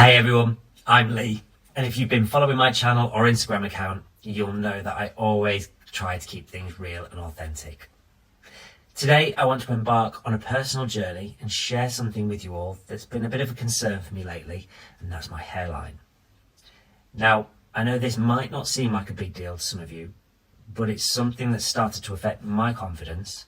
Hey everyone, I'm Lee, and if you've been following my channel or Instagram account, you'll know that I always try to keep things real and authentic. Today I want to embark on a personal journey and share something with you all that's been a bit of a concern for me lately, and that's my hairline. Now, I know this might not seem like a big deal to some of you, but it's something that's started to affect my confidence,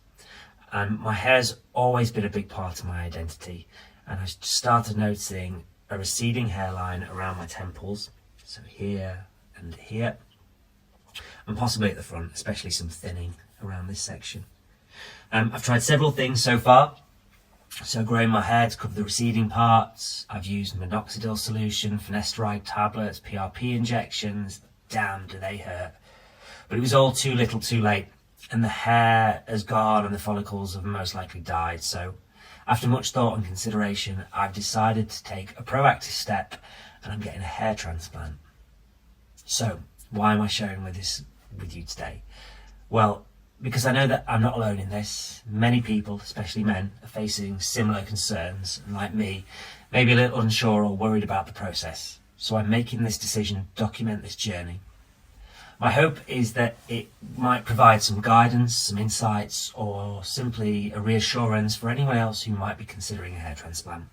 and my hair's always been a big part of my identity, and I started noticing a receding hairline around my temples, so here and here, and possibly at the front, especially some thinning around this section. I've tried several things so far, so growing my hair to cover the receding parts. I've used minoxidil solution, finasteride tablets, PRP injections. Damn, do they hurt. But it was all too little too late, and the hair has gone and the follicles have most likely died. So after much thought and consideration, I've decided to take a proactive step, and I'm getting a hair transplant. So why am I sharing this with you today? Well, because I know that I'm not alone in this. Many people, especially men, are facing similar concerns, and like me, maybe a little unsure or worried about the process. So I'm making this decision to document this journey. My hope is that it might provide some guidance, some insights, or simply a reassurance for anyone else who might be considering a hair transplant.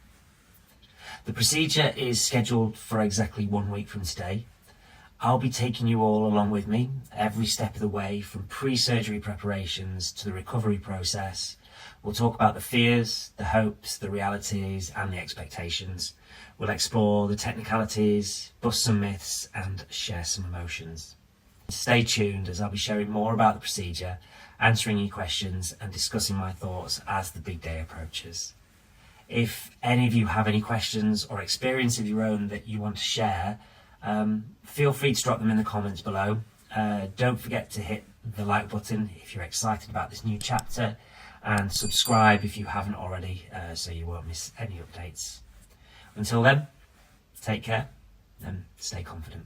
The procedure is scheduled for exactly 1 week from today. I'll be taking you all along with me every step of the way, from pre-surgery preparations to the recovery process. We'll talk about the fears, the hopes, the realities, and the expectations. We'll explore the technicalities, bust some myths, and share some emotions. Stay tuned, as I'll be sharing more about the procedure, answering your questions, and discussing my thoughts as the big day approaches. If any of you have any questions or experience of your own that you want to share, feel free to drop them in the comments below. Don't forget to hit the like button if you're excited about this new chapter, and subscribe if you haven't already, so you won't miss any updates. Until then, take care and stay confident.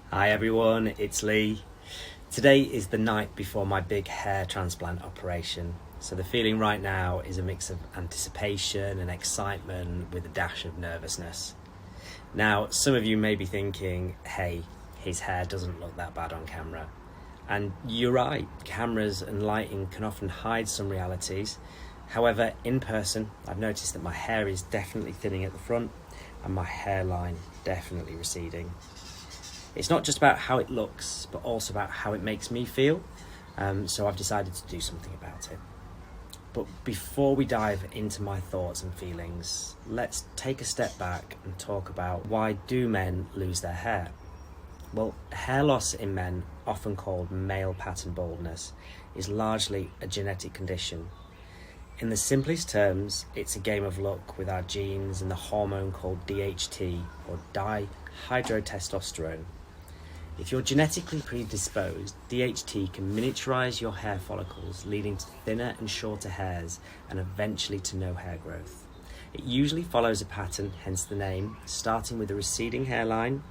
Hi everyone, it's Lee. Today is the night before my big hair transplant operation, so the feeling right now is a mix of anticipation and excitement with a dash of nervousness. Now, some of you may be thinking, hey, his hair doesn't look that bad on camera. And you're right, cameras and lighting can often hide some realities. However, in person, I've noticed that my hair is definitely thinning at the front and my hairline definitely receding. It's not just about how it looks, but also about how it makes me feel. So I've decided to do something about it. But before we dive into my thoughts and feelings, let's take a step back and talk about, why do men lose their hair? Well, hair loss in men, often called male pattern baldness, is largely a genetic condition. In the simplest terms, it's a game of luck with our genes and the hormone called DHT, or dihydrotestosterone. If you're genetically predisposed, DHT can miniaturize your hair follicles, leading to thinner and shorter hairs and eventually to no hair growth. It usually follows a pattern, hence the name, starting with a receding hairline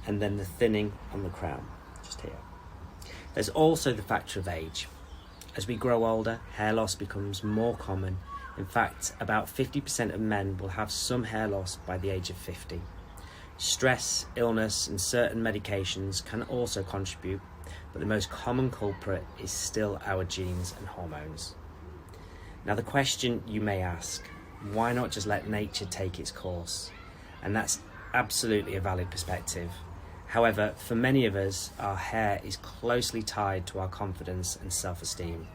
and then the thinning on the crown, just here. There's also the factor of age. As we grow older, hair loss becomes more common. In fact, about 50% of men will have some hair loss by the age of 50. Stress, illness, and certain medications can also contribute, but the most common culprit is still our genes and hormones. Now, the question you may ask, why not just let nature take its course? And that's absolutely a valid perspective. However, for many of us, our hair is closely tied to our confidence and self-esteem,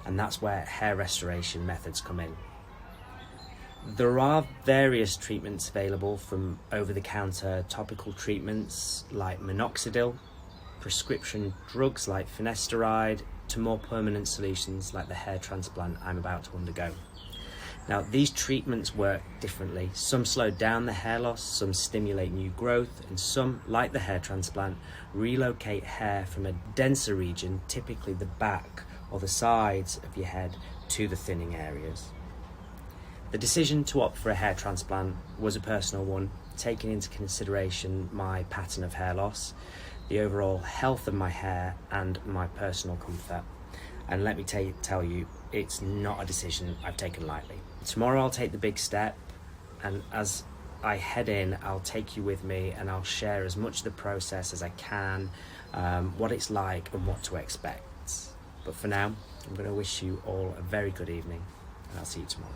and that's where hair restoration methods come in. There are various treatments available, from over-the-counter topical treatments like minoxidil, prescription drugs like finasteride, to more permanent solutions like the hair transplant I'm about to undergo. Now, these treatments work differently. Some slow down the hair loss, some stimulate new growth, and some, like the hair transplant, relocate hair from a denser region, typically the back or the sides of your head, to the thinning areas. The decision to opt for a hair transplant was a personal one, taking into consideration my pattern of hair loss, the overall health of my hair, and my personal comfort. And let me tell you, it's not a decision I've taken lightly. Tomorrow I'll take the big step, and as I head in, I'll take you with me and I'll share as much of the process as I can, what it's like and what to expect. But for now, I'm going to wish you all a very good evening, and I'll see you tomorrow.